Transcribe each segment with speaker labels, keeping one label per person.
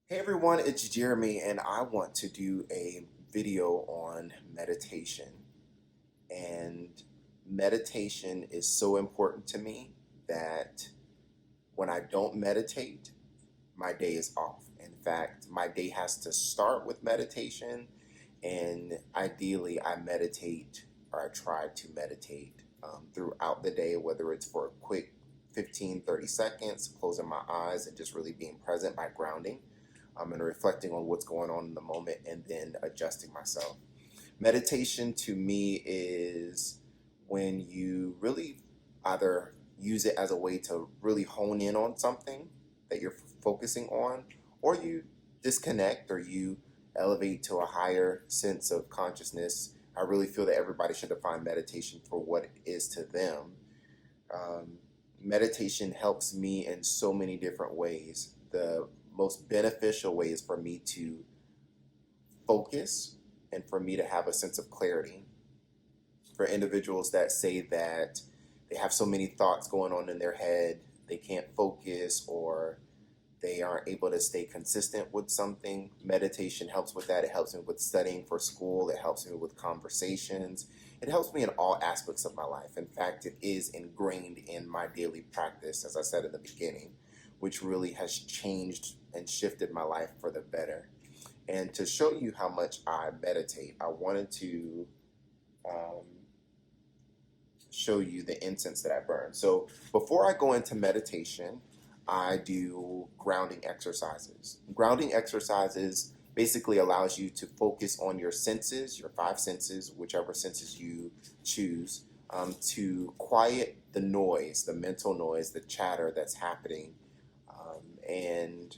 Speaker 1: Hey everyone, it's Jeremy, and I want to do a video on meditation. And meditation is so important to me that when I don't meditate, my day is off. In fact, my day has to start with meditation, and ideally, I meditate or I try to meditate throughout the day, whether it's for a quick 15, 30 seconds, closing my eyes and just really being present by grounding and reflecting on what's going on in the moment and then adjusting myself. Meditation to me is when you really either use it as a way to really hone in on something that you're focusing on, or you disconnect or you elevate to a higher sense of consciousness. I really feel that everybody should define meditation for what it is to them. Um, Meditation helps me in so many different ways. The most beneficial way is for me to focus and for me to have a sense of clarity. For individuals that say that they have so many thoughts going on in their head, they can't focus or they aren't able to stay consistent with something, meditation helps with that. It helps me with studying for school. It helps me with conversations. It helps me in all aspects of my life. In fact, it is ingrained in my daily practice, as I said in the beginning, which really has changed and shifted my life for the better. And to show you how much I meditate, I wanted to um, show you the incense that I burn. So before I go into meditation, I do grounding exercises. Grounding exercises basically allows you to focus on your senses, your five senses, whichever senses you choose, to quiet the noise, the mental noise, the chatter that's happening. And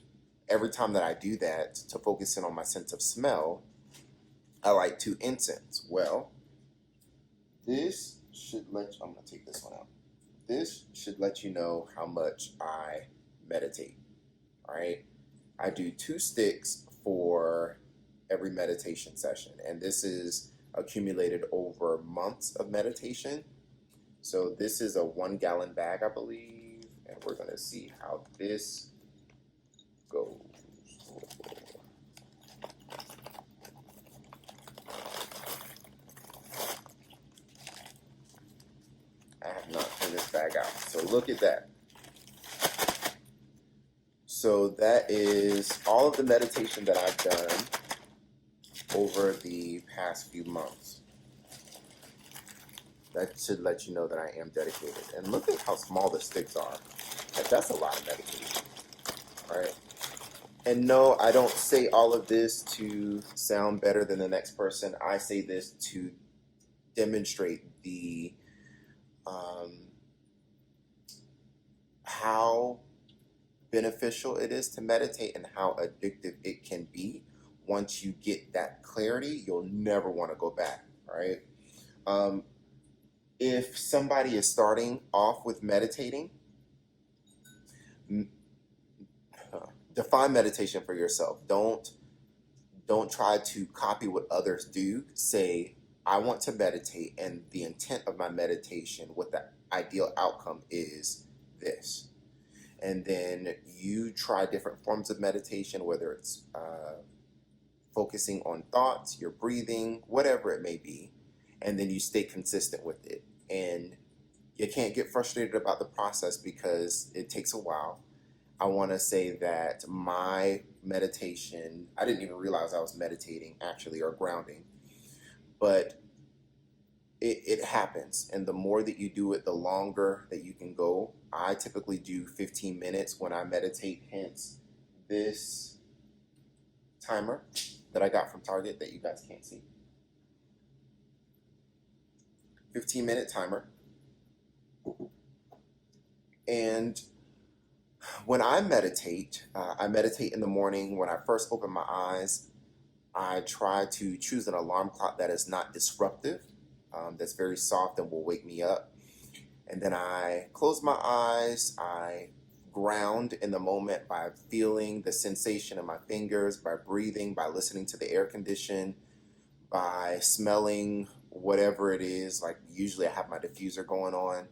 Speaker 1: every time that I do that, to focus in on my sense of smell, I light two incense. Well, this should I'm gonna take this one out. This should let you know how much I meditate. All right. I do two sticks for every meditation session, and this is accumulated over months of meditation. So this is a 1 gallon bag, I believe, and we're gonna see how this goes. I have not turned this bag out. So look at that. So that is all of the meditation that I've done over the past few months. That should let you know that I am dedicated. And look at how small the sticks are. Like, that's a lot of meditation, right? And no, I don't say all of this to sound better than the next person. I say this to demonstrate the how beneficial it is to meditate and how addictive it can be. Once you get that clarity, you'll never want to go back, right? Um, if somebody is starting off with meditating, define meditation for yourself. Don't try to copy what others do. Say, I want to meditate, and the intent of my meditation, what the ideal outcome is this. And then you try different forms of meditation, whether it's focusing on thoughts, your breathing, whatever it may be, and then you stay consistent with it. And you can't get frustrated about the process because it takes a while. I want to say that my meditation, I didn't even realize I was meditating actually or grounding, but it happens. And the more that you do it, the longer that you can go. I typically do 15 minutes when I meditate, hence this timer that I got from Target that you guys can't see. 15-minute timer. And when I meditate in the morning. When I first open my eyes, I try to choose an alarm clock that is not disruptive, that's very soft and will wake me up. And then I close my eyes, I ground in the moment by feeling the sensation in my fingers, by breathing, by listening to the air condition, by smelling whatever it is. Like usually I have my diffuser going on.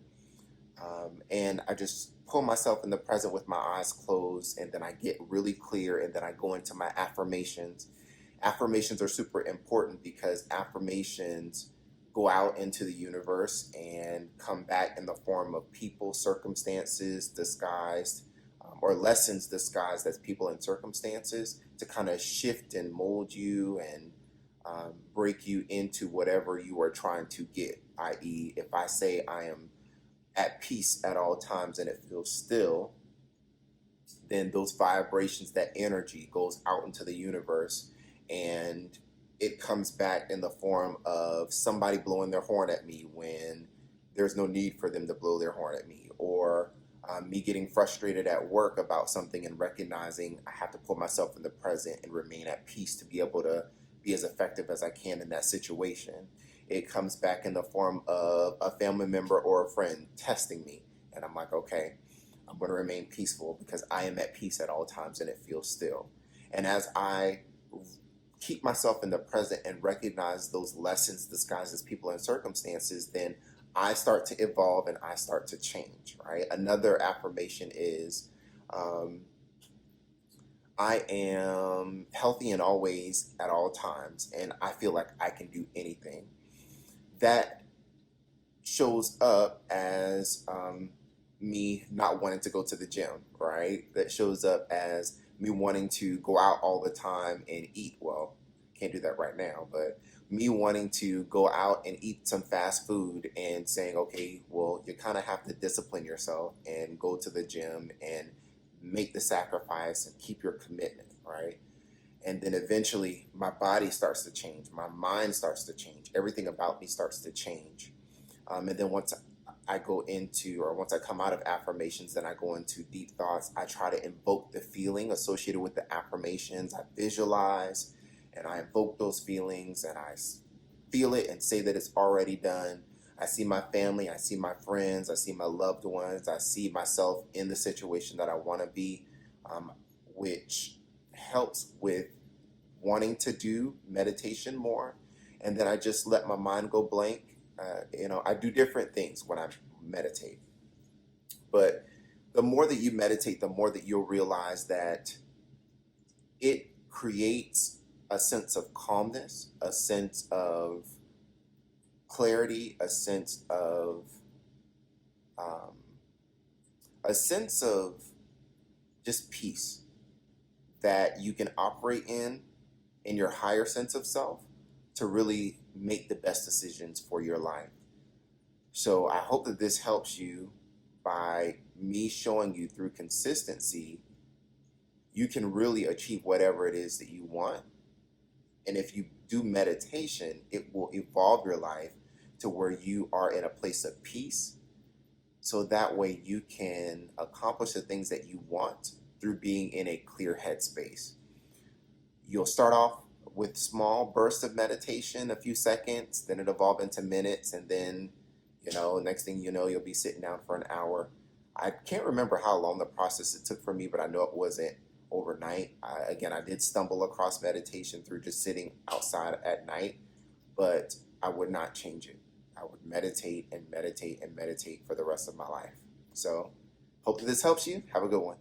Speaker 1: And I just pull myself in the present with my eyes closed, and then I get really clear, and then I go into my affirmations. Affirmations are super important because affirmations go out into the universe and come back in the form of people, circumstances disguised, or lessons disguised as people and circumstances to kind of shift and mold you and break you into whatever you are trying to get. I.e., if I say I am at peace at all times and it feels still, then those vibrations, that energy goes out into the universe, and it comes back in the form of somebody blowing their horn at me when there's no need for them to blow their horn at me, or me getting frustrated at work about something and recognizing I have to put myself in the present and remain at peace to be able to be as effective as I can in that situation. It comes back in the form of a family member or a friend testing me, and I'm like, okay, I'm going to remain peaceful because I am at peace at all times and it feels still. And as I keep myself in the present and recognize those lessons disguised as people and circumstances, then I start to evolve and I start to change, right? Another affirmation is I am healthy in all ways at all times, and I feel like I can do anything. That shows up as me not wanting to go to the gym, right? That shows up as me wanting to go out all the time and eat. Well, can't do that right now, but me wanting to go out and eat some fast food and saying, okay, well, you kind of have to discipline yourself and go to the gym and make the sacrifice and keep your commitment, right? And then eventually my body starts to change, my mind starts to change, everything about me starts to change. And then once I go into, or once I come out of affirmations, then I go into deep thoughts. I try to invoke the feeling associated with the affirmations. I visualize and I invoke those feelings and I feel it and say that it's already done. I see my family, I see my friends, I see my loved ones, I see myself in the situation that I want to be, which helps with wanting to do meditation more. And then I just let my mind go blank. I do different things when I meditate. But the more that you meditate, the more that you'll realize that it creates a sense of calmness, a sense of clarity, um, a sense of just peace that you can operate in your higher sense of self to really make the best decisions for your life. So I hope that this helps you by me showing you through consistency, you can really achieve whatever it is that you want. And if you do meditation, it will evolve your life to where you are in a place of peace. So that way you can accomplish the things that you want through being in a clear headspace. You'll start off with small bursts of meditation, a few seconds, then it evolve into minutes, and then, next thing you know, you'll be sitting down for an hour. I can't remember how long the process it took for me, but I know it wasn't overnight. I did stumble across meditation through just sitting outside at night, but I would not change it. I would meditate and meditate and meditate for the rest of my life. So, hope that this helps you. Have a good one.